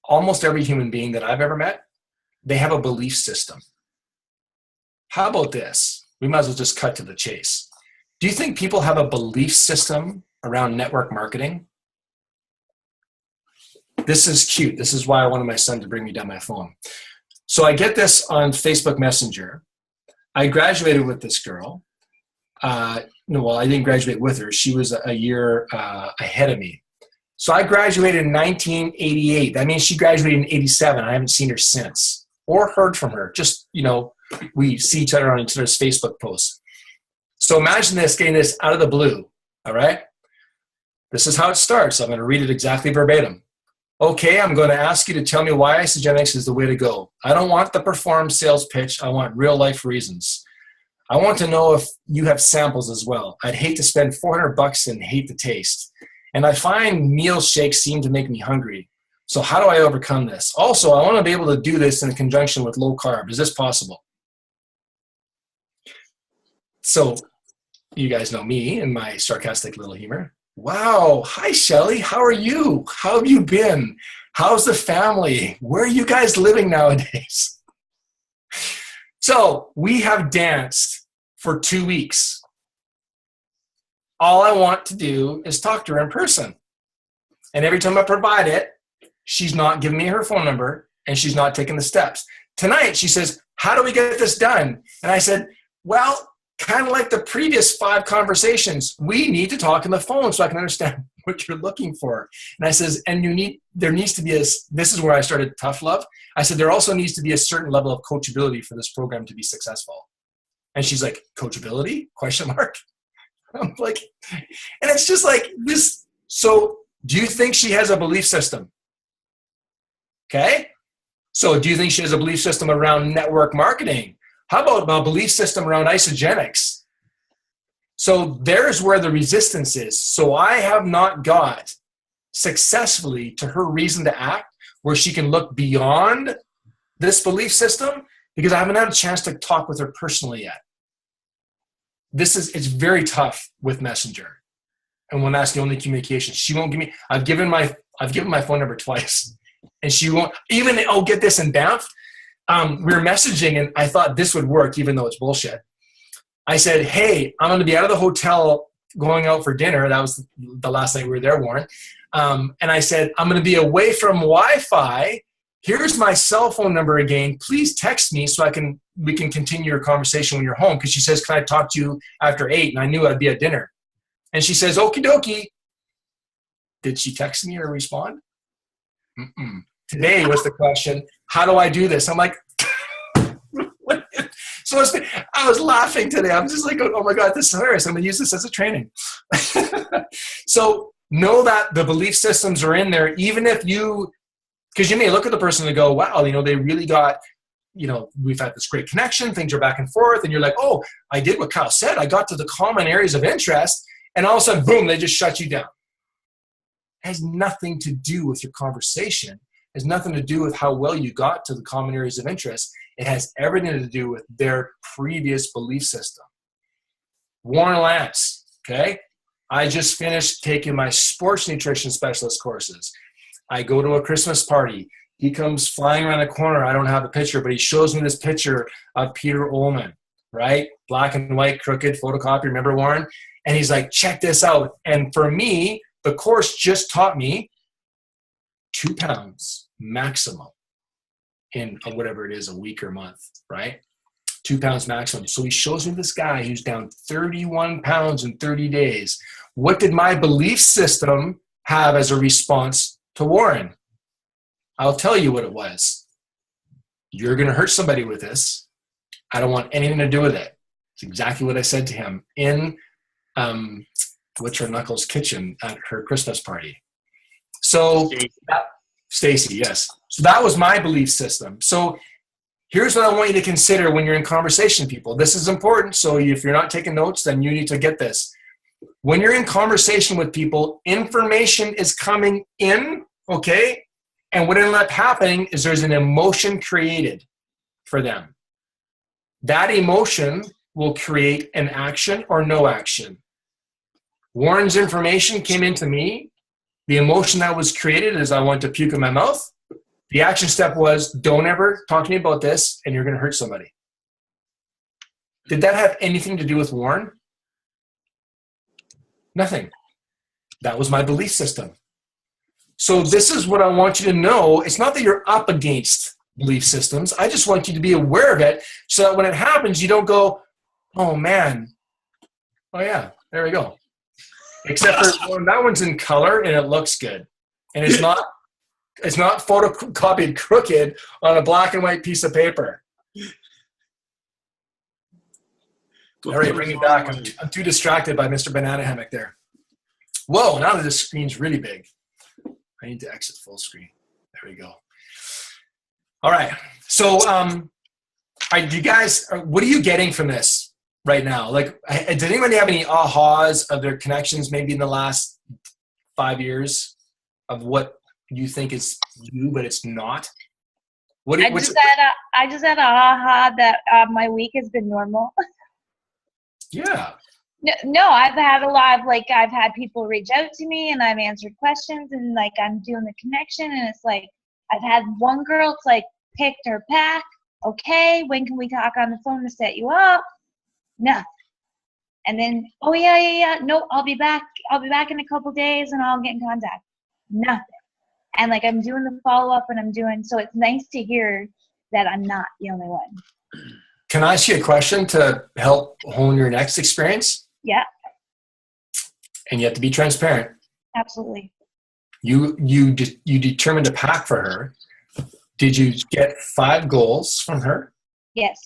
Almost every human being that I've ever met, they have a belief system. How about this? We might as well just cut to the chase. Do you think people have a belief system around network marketing? This is cute. This is why I wanted my son to bring me down my phone. So I get this on Facebook Messenger. I graduated with this girl. No, well, I didn't graduate with her. She was a year ahead of me. So I graduated in 1988. That means she graduated in 87. I haven't seen her since or heard from her. Just, we see each other on each other's Facebook posts. So imagine this, getting this out of the blue, all right? This is how it starts. I'm going to read it exactly verbatim. Okay, I'm going to ask you to tell me why Isagenix is the way to go. I don't want the performed sales pitch. I want real life reasons. I want to know if you have samples as well. I'd hate to spend $400 and hate the taste. And I find meal shakes seem to make me hungry. So how do I overcome this? Also, I want to be able to do this in conjunction with low carb. Is this possible? So you guys know me and my sarcastic little humor. Wow. Hi, Shelly. How are you? How have you been? How's the family? Where are you guys living nowadays? So we have danced for 2 weeks. All I want to do is talk to her in person. And every time I provide it, she's not giving me her phone number and she's not taking the steps. Tonight, she says, how do we get this done? And I said, well, kind of like the previous 5 conversations, we need to talk on the phone so I can understand what you're looking for. And I says, and there needs to be this is where I started tough love. I said, there also needs to be a certain level of coachability for this program to be successful. And she's like, coachability? ? I'm like, and it's just like this. So do you think she has a belief system? Okay. So do you think she has a belief system around network marketing? How about a belief system around Isagenix? So there's where the resistance is. So I have not got successfully to her reason to act where she can look beyond this belief system because I haven't had a chance to talk with her personally yet. It's very tough with Messenger. And when that's the only communication, she won't give me, I've given my phone number twice and she won't even, get this in Banff. We were messaging and I thought this would work even though it's bullshit. I said, hey, I'm going to be out of the hotel going out for dinner. That was the last night we were there, Warren. And I said, I'm going to be away from Wi-Fi. Here's my cell phone number again. Please text me so we can continue your conversation when you're home. Because she says, can I talk to you after 8? And I knew I'd be at dinner. And she says, okie dokie. Did she text me or respond? Mm-mm. Today was the question, how do I do this? I'm like, so I was laughing today. I'm just like, oh my God, this is hilarious. I'm going to use this as a training. So know that the belief systems are in there, even if because you may look at the person and go, wow, they really got, we've had this great connection. Things are back and forth. And you're like, oh, I did what Kyle said. I got to the common areas of interest. And all of a sudden, boom, they just shut you down. It has nothing to do with your conversation. It has nothing to do with how well you got to the common areas of interest. It has everything to do with their previous belief system. Warren Lance, okay? I just finished taking my sports nutrition specialist courses. I go to a Christmas party. He comes flying around the corner. I don't have a picture, but he shows me this picture of Peter Ullman, right? Black and white, crooked, photocopy. Remember, Warren? And he's like, check this out. And for me, the course just taught me 2 pounds maximum in whatever it is, a week or month, right? 2 pounds maximum. So he shows me this guy who's down 31 pounds in 30 days. What did my belief system have as a response to Warren? I'll tell you what it was. You're going to hurt somebody with this. I don't want anything to do with it. It's exactly what I said to him in What's Her Knuckles kitchen at her Christmas party. So Stacy, yes. So that was my belief system. So here's what I want you to consider when you're in conversation, people. This is important. So if you're not taking notes, then you need to get this. When you're in conversation with people, information is coming in, okay? And what ends up happening is there's an emotion created for them. That emotion will create an action or no action. Warren's information came into me. The emotion that was created is I want to puke in my mouth. The action step was, don't ever talk to me about this, and you're going to hurt somebody. Did that have anything to do with Warren? Nothing. That was my belief system. So this is what I want you to know. It's not that you're up against belief systems. I just want you to be aware of it so that when it happens, you don't go, oh man, oh yeah, there we go. Except for that one's in color and it looks good. And it's not photocopied crooked on a black and white piece of paper. All right, bring it back. I'm too distracted by Mr. Banana Hammock there. Whoa, now that this screen's really big. I need to exit full screen. There we go. All right. So, you guys, what are you getting from this right now? Like, did anybody have any ahas of their connections maybe in the last 5 years of what you think is you, but it's not? I just had a aha that my week has been normal. Yeah. No, I've had a lot of, like, I've had people reach out to me and I've answered questions and, like, I'm doing the connection and it's like, I've had one girl, it's like, picked her pack. Okay, when can we talk on the phone to set you up? Nothing. And then, oh yeah. No, I'll be back in a couple days and I'll get in contact. Nothing. And, like, I'm doing the follow-up and I'm doing, so it's nice to hear that I'm not the only one. Can I ask you a question to help hone your next experience? Yeah. And you have to be transparent. Absolutely. You determined a pack for her. Did you get 5 goals from her? Yes.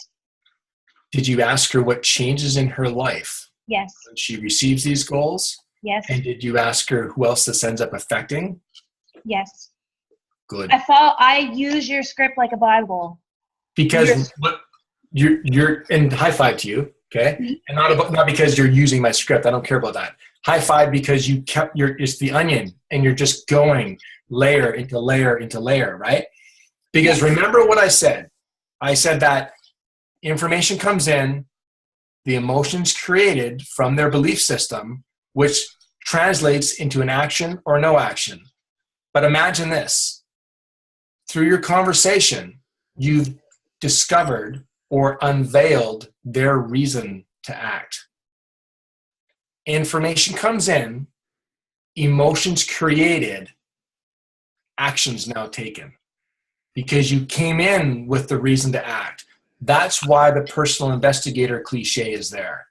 Did you ask her what changes in her life Yes. when she receives these goals? Yes. And did you ask her who else this ends up affecting? Yes. Good. I use your script like a Bible. Because you're and high five to you, okay? Mm-hmm. And not because you're using my script. I don't care about that. High five because you kept it's the onion and you're just going layer into layer into layer, right? Because remember what I said. I said that information comes in, the emotions created from their belief system, which translates into an action or no action. But imagine this. Through your conversation, you've discovered or unveiled their reason to act. Information comes in, emotions created, actions now taken. Because you came in with the reason to act. That's why the personal investigator cliche is there.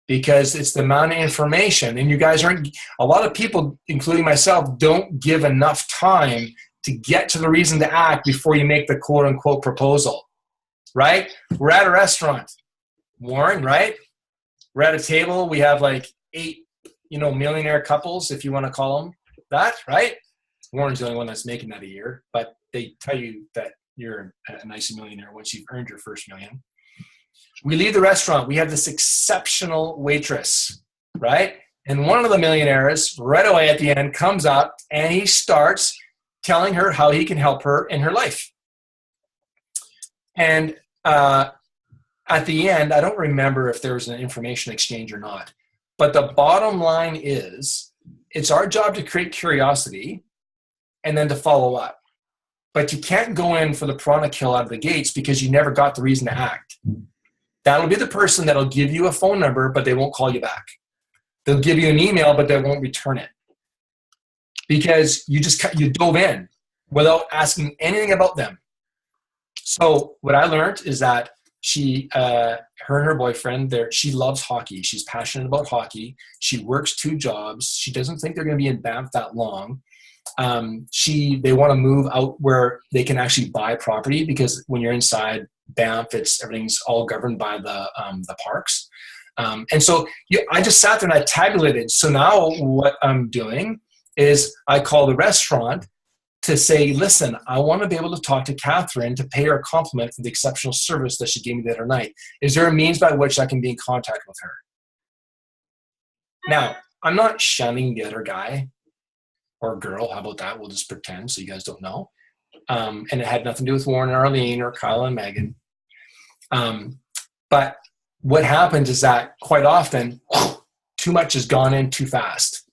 Because it's the amount of information, and you guys a lot of people, including myself, don't give enough time to get to the reason to act before you make the quote unquote proposal. Right? We're at a restaurant, Warren, right? We're at a table. We have like 8, millionaire couples, if you want to call them that, right? Warren's the only one that's making that a year, but they tell you that you're a nice millionaire once you've earned your first million. We leave the restaurant. We have this exceptional waitress, right? And one of the millionaires right away at the end comes up and he starts telling her how he can help her in her life. And at the end, I don't remember if there was an information exchange or not, but the bottom line is it's our job to create curiosity and then to follow up. But you can't go in for the piranha kill out of the gates because you never got the reason to act. That'll be the person that'll give you a phone number, but they won't call you back. They'll give you an email, but they won't return it. Because you dove in without asking anything about them. So what I learned is that her and her boyfriend, she loves hockey. She's passionate about hockey. She works 2 jobs. She doesn't think they're going to be in Banff that long. They want to move out where they can actually buy property, because when you're inside Banff, everything's all governed by the parks. And so I just sat there and I tabulated. So now what I'm doing is I call the restaurant to say, listen, I want to be able to talk to Catherine to pay her a compliment for the exceptional service that she gave me the other night. Is there a means by which I can be in contact with her? Now, I'm not shunning the other guy or girl. How about that? We'll just pretend so you guys don't know. And it had nothing to do with Warren and Arlene or Kyle and Megan. But what happens is that quite often, too much has gone in too fast.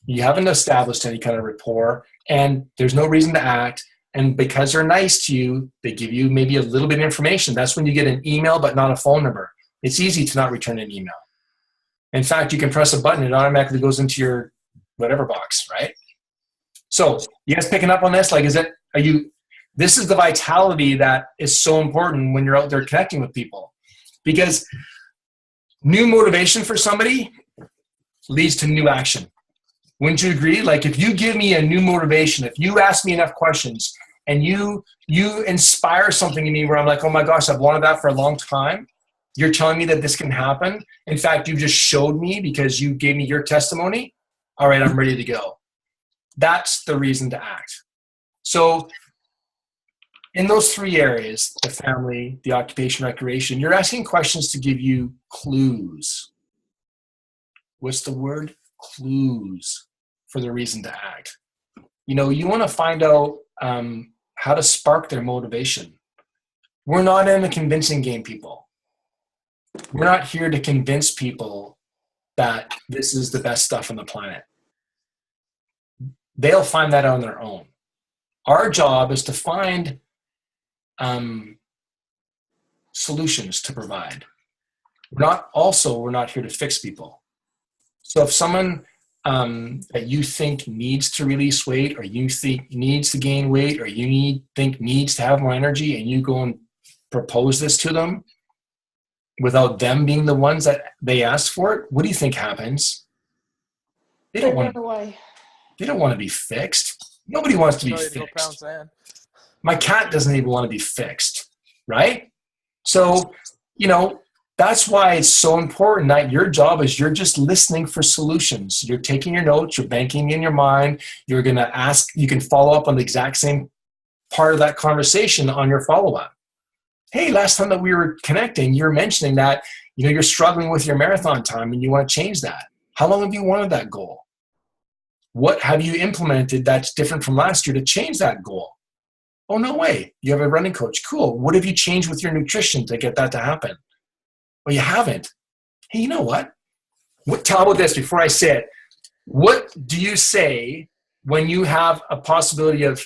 You haven't established any kind of rapport, and there's no reason to act. And because they're nice to you, they give you maybe a little bit of information. That's when you get an email, but not a phone number. It's easy to not return an email. In fact, you can press a button, it automatically goes into your whatever box, right? So you guys picking up on this? Like, this is the vitality that is so important when you're out there connecting with people, because new motivation for somebody leads to new action. Wouldn't you agree? Like, if you give me a new motivation, if you ask me enough questions and you inspire something in me where I'm like, oh my gosh, I've wanted that for a long time. You're telling me that this can happen. In fact, you just showed me because you gave me your testimony. All right, I'm ready to go. That's the reason to act. So in those three areas, the family, the occupation, recreation, you're asking questions to give you clues. What's the word? Clues for the reason to act. You want to find out how to spark their motivation. We're not in a convincing game, people. We're not here to convince people that this is the best stuff on the planet. They'll find that on their own. Our job is to find solutions to provide. We're not here to fix people. So if someone that you think needs to release weight, or you think needs to gain weight, or you think needs to have more energy, and you go and propose this to them without them being the ones that they asked for it, what do you think happens? They don't want to be fixed. Nobody wants to be fixed. My cat doesn't even want to be fixed, right? So, that's why it's so important that your job is you're just listening for solutions. You're taking your notes, you're banking in your mind, you're going to ask, you can follow up on the exact same part of that conversation on your follow-up. Hey, last time that we were connecting, you're mentioning that, you're struggling with your marathon time and you want to change that. How long have you wanted that goal? What have you implemented that's different from last year to change that goal? Oh, no way. You have a running coach. Cool. What have you changed with your nutrition to get that to happen? Well, you haven't. Hey, you know what? Tell about this before I say it. What do you say when you have a possibility of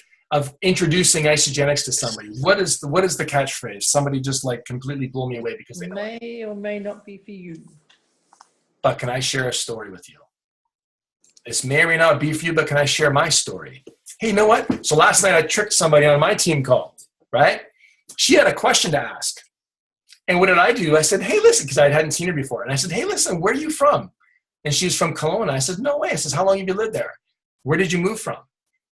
introducing Isagenix to somebody? What is the catchphrase? Somebody just completely blew me away because they know it. May or may not be for you. But can I share a story with you? This may or may not be for you, but can I share my story? Hey, you know what? So last night I tricked somebody on my team call, right? She had a question to ask. And what did I do? I said, hey, listen, because I hadn't seen her before. And I said, hey, listen, where are you from? And she's from Kelowna. I said, no way. I said, how long have you lived there? Where did you move from?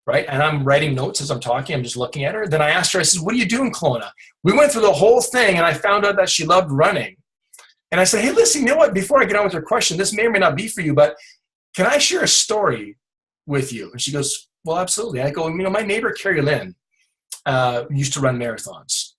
Right? And I'm writing notes as I'm talking. I'm just looking at her. Then I asked her, I said, what do you do in Kelowna? We went through the whole thing, and I found out that she loved running. And I said, hey, listen, you know what? Before I get on with her question, this may or may not be for you, but can I share a story with you? And she goes, well, absolutely. I go, my neighbor, Carrie Lynn, used to run marathons.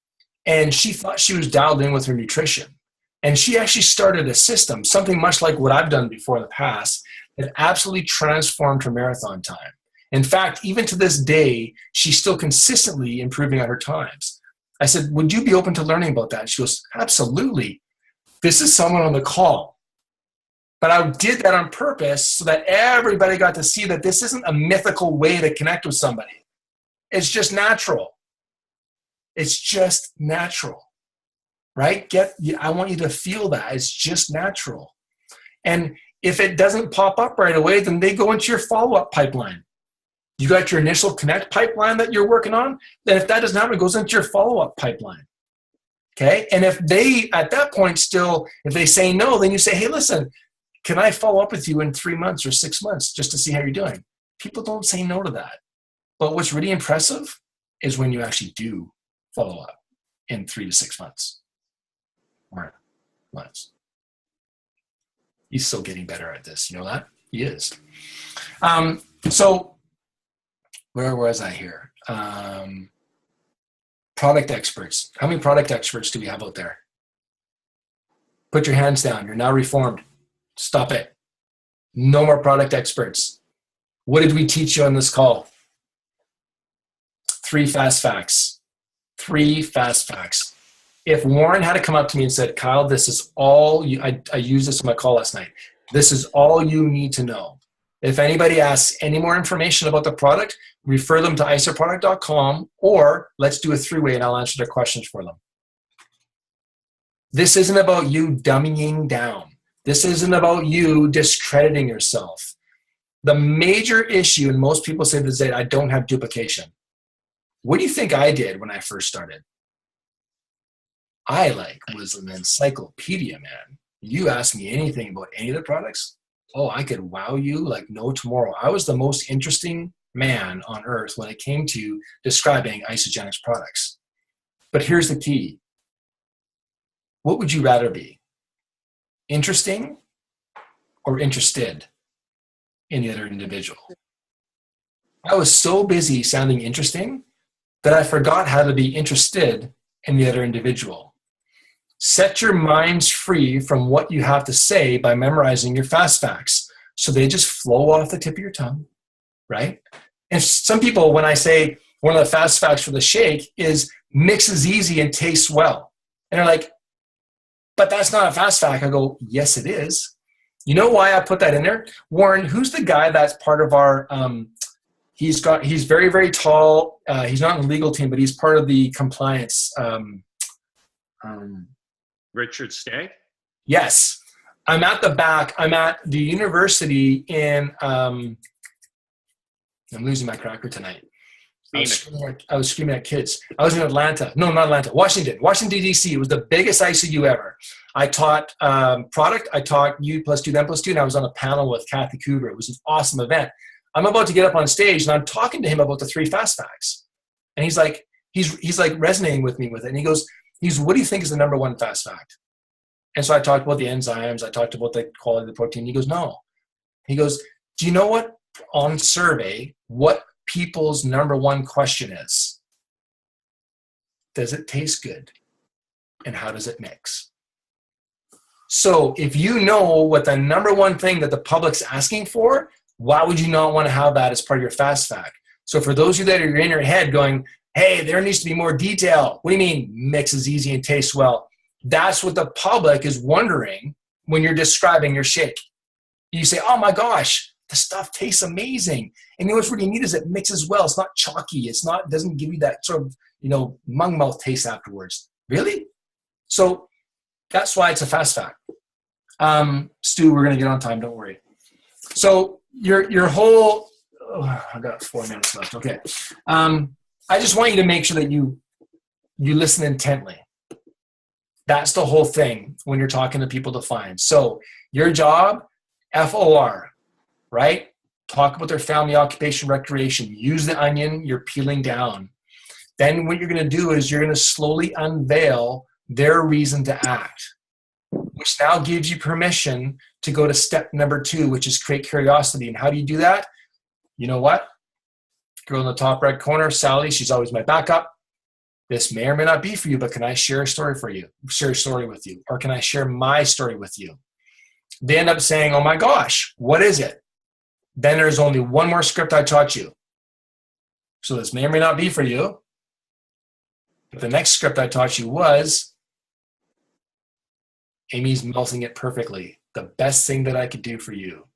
And she thought she was dialed in with her nutrition. And she actually started a system, something much like what I've done before in the past, that absolutely transformed her marathon time. In fact, even to this day, she's still consistently improving on her times. I said, would you be open to learning about that? She goes, absolutely. This is someone on the call. But I did that on purpose so that everybody got to see that this isn't a mythical way to connect with somebody. It's just natural. It's just natural, right? I want you to feel that. It's just natural. And if it doesn't pop up right away, then they go into your follow-up pipeline. You got your initial connect pipeline that you're working on. Then if that doesn't happen, it goes into your follow-up pipeline. Okay? And if they, at that point still, if they say no, then you say, hey, listen, can I follow up with you in 3 months or 6 months just to see how you're doing? People don't say no to that. But what's really impressive is when you actually do follow up in 3 to 6 months or months. He's still getting better at this. You know that? He is. So Where was I here? Product experts. How many product experts do we have out there? Put your hands down. You're now reformed. Stop it. No more product experts. What did we teach you on this call? 3 fast facts. 3 fast facts. If Warren had to come up to me and said, Kyle, this is all you, I used this in my call last night. This is all you need to know. If anybody asks any more information about the product, refer them to isoproduct.com, or let's do a 3-way and I'll answer their questions for them. This isn't about you dummying down. This isn't about you discrediting yourself. The major issue, and most people say this, I don't have duplication. What do you think I did when I first started? I was an encyclopedia, man. You ask me anything about any of the products, oh, I could wow you like no tomorrow. I was the most interesting man on earth when it came to describing Isagenix products. But here's the key. What would you rather be? Interesting or interested in the other individual? I was so busy sounding interesting that I forgot how to be interested in the other individual. Set your minds free from what you have to say by memorizing your fast facts, so they just flow off the tip of your tongue, right? And some people, when I say one of the fast facts for the shake is mixes easy and tastes well, and they're like, but that's not a fast fact. I go, yes, it is. You know why I put that in there? Warren, who's the guy that's part of our, he's very, very tall. He's not in the legal team, but he's part of the compliance. Richard Stagg? Yes. I'm at the back. I'm at the university in, I'm losing my cracker tonight. I was screaming at kids. I was in Atlanta. No, not Atlanta. Washington, D.C. It was the biggest ICU ever. I taught product. I taught U plus 2, then plus 2, and I was on a panel with Kathy Cougar. It was an awesome event. I'm about to get up on stage, and I'm talking to him about the 3 fast facts. And he's like resonating with me with it. And he goes, what do you think is the number 1 fast fact? And so I talked about the enzymes. I talked about the quality of the protein. He goes, no. He goes, do you know what, on survey, what people's number 1 question is? Does it taste good? And how does it mix? So if you know what the number 1 thing that the public's asking for, why would you not want to have that as part of your fast fact? So for those of you that are in your head going, hey, there needs to be more detail. What do you mean mixes easy and tastes well? That's what the public is wondering when you're describing your shake. You say, oh my gosh, the stuff tastes amazing. And you know what's really neat is it mixes well. It's not chalky. Doesn't give you that sort of, mung mouth taste afterwards. Really? So that's why it's a fast fact. Stu, we're going to get on time. Don't worry. So your whole, I got 4 minutes left. Okay. I just want you to make sure that you listen intently. That's the whole thing when you're talking to people to find. So your job, FOR, right? Talk about their family, occupation, recreation. Use the onion you're peeling down. Then what you're going to do is you're going to slowly unveil their reason to act, which now gives you permission to go to step number 2, which is create curiosity. And how do you do that? You know what? Girl in the top right corner, Sally, she's always my backup. This may or may not be for you, but can I share a story with you? Or can I share my story with you? They end up saying, oh my gosh, what is it? Then there's only 1 more script I taught you. So this may or may not be for you. But the next script I taught you was, Amy's melting it perfectly. The best thing that I could do for you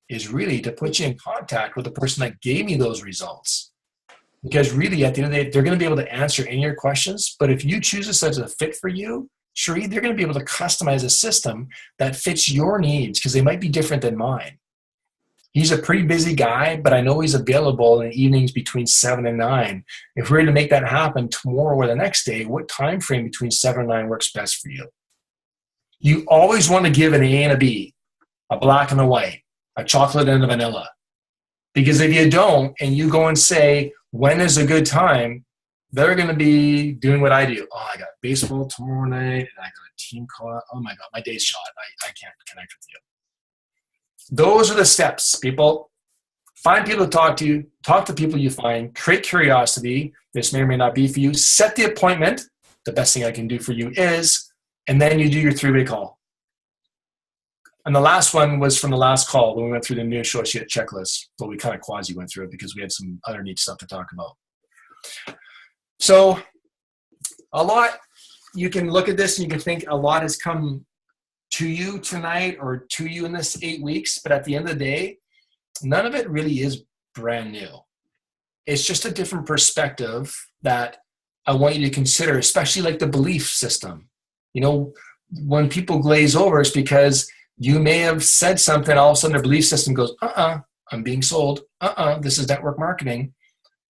is really to put you in contact with the person that gave me those results. Because really, at the end of the day, they're going to be able to answer any of your questions. But if you choose this as a fit for you, Cherie, they're going to be able to customize a system that fits your needs because they might be different than mine. He's a pretty busy guy, but I know he's available in the evenings between 7 and 9. If we're to make that happen tomorrow or the next day, what time frame between 7 and 9 works best for you? You always want to give an A and a B, a black and a white, a chocolate and a vanilla. Because if you don't, and you go and say, when is a good time, they're going to be doing what I do. Oh, I got baseball tomorrow night, and I got a team call. Oh my God, my day's shot. I can't connect with you. Those are the steps, people. Find people to talk to people you find, create curiosity. This may or may not be for you. Set the appointment. The best thing I can do for you is, and then you do your 3-way call. And the last one was from the last call when we went through the new associate checklist. Well, we kind of quasi went through it because we had some other neat stuff to talk about. So a lot, you can look at this and you can think a lot has come to you tonight or to you in this 8 weeks, but at the end of the day, none of it really is brand new. It's just a different perspective that I want you to consider, especially like the belief system. You know, when people glaze over, it's because you may have said something, all of a sudden their belief system goes, I'm being sold. This is network marketing.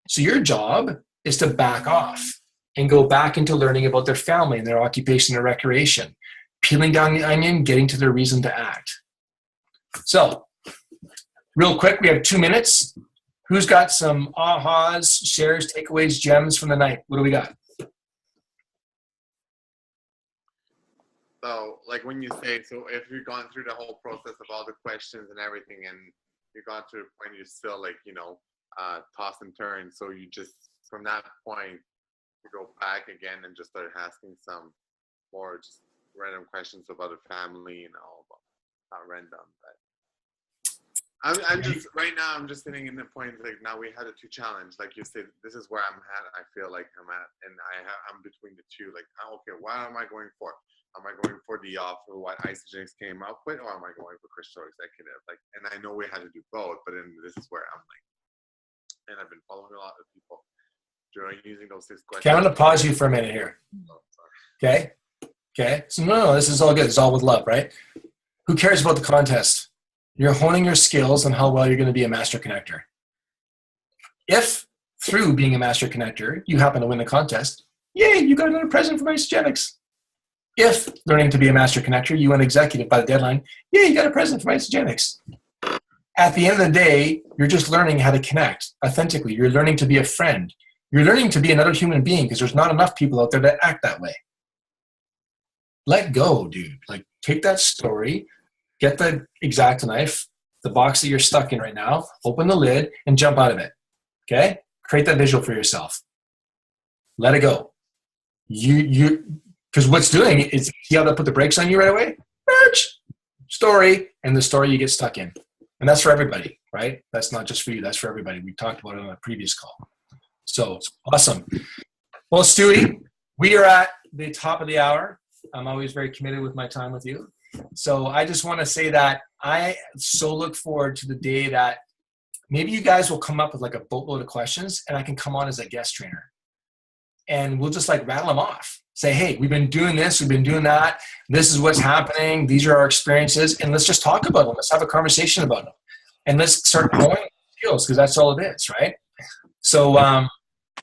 So your job is to back off and go back into learning about their family and their occupation and recreation, peeling down the onion, getting to their reason to act. So real quick, we have 2 minutes. Who's got some ahas, shares, takeaways, gems from the night? What do we got? So, like when you say, so if you've gone through the whole process of all the questions and everything, and you've gone to a point you're still like, toss and turn. So you just, from that point, you go back again and just start asking some more just random questions about the family, not random, but I'm just right now. I'm just sitting in the point like now we had a 2 challenge. Like you said, this is where I'm at. I feel like I'm at, and I'm between the 2. Like, okay, what am I going for? Am I going for the offer what Isagenix came up with, or am I going for Crystal Executive? Like, and I know we had to do both, but then this is where I'm like, and I've been following a lot of people during using those 6 questions. Okay, I'm gonna pause you for a minute here. Okay. So no, this is all good. It's all with love, right? Who cares about the contest? You're honing your skills on how well you're going to be a master connector. If through being a master connector, you happen to win the contest, yay, you got another present from Isagenix. If learning to be a master connector, you went executive by the deadline, yay, you got a present from Isagenix. At the end of the day, you're just learning how to connect authentically. You're learning to be a friend. You're learning to be another human being because there's not enough people out there that act that way. Let go, dude. Like, take that story, get the X-Acto knife, the box that you're stuck in right now, open the lid, and jump out of it. Okay? Create that visual for yourself. Let it go. Because what's doing is, see how that put the brakes on you right away? Story, and the story you get stuck in. And that's for everybody, right? That's not just for you. That's for everybody. We talked about it on a previous call. So, awesome. Well, Stewie, we are at the top of the hour. I'm always very committed with my time with you. So I just want to say that I so look forward to the day that maybe you guys will come up with like a boatload of questions and I can come on as a guest trainer. And we'll just like rattle them off. Say, hey, we've been doing this, we've been doing that. This is what's happening. These are our experiences. And let's just talk about them. Let's have a conversation about them. And let's start honing skills because that's all it is, right? So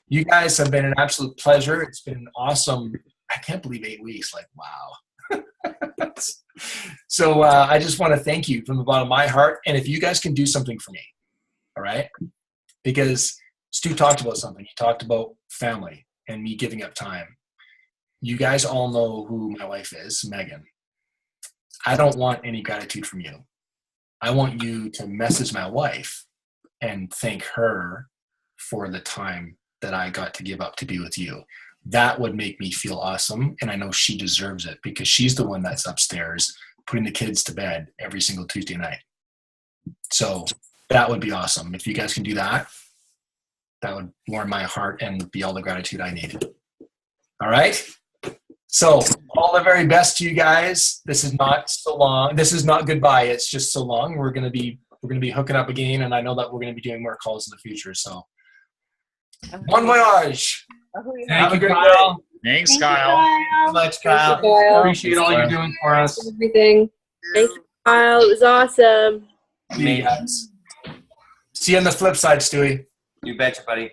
you guys have been an absolute pleasure. It's been awesome. I can't believe 8 weeks. Like, wow. So I just want to thank you from the bottom of my heart. And if you guys can do something for me, all right? Because Stu talked about something. He talked about family and me giving up time. You guys all know who my wife is, Megan. I don't want any gratitude from you. I want you to message my wife and thank her for the time that I got to give up to be with you. That would make me feel awesome. And I know she deserves it because she's the one that's upstairs putting the kids to bed every single Tuesday night. So that would be awesome. If you guys can do that, that would warm my heart and be all the gratitude I need. All right. So all the very best to you guys. This is not so long. This is not goodbye. It's just so long. We're going to be hooking up again. And I know that we're going to be doing more calls in the future. So bon voyage. Thank you, Kyle. Thanks, Kyle. So much, Kyle. Thank you, Kyle. Appreciate all you're doing for us. Everything. Thank you, Kyle. It was awesome. See you guys. See you on the flip side, Stewie. You betcha, buddy.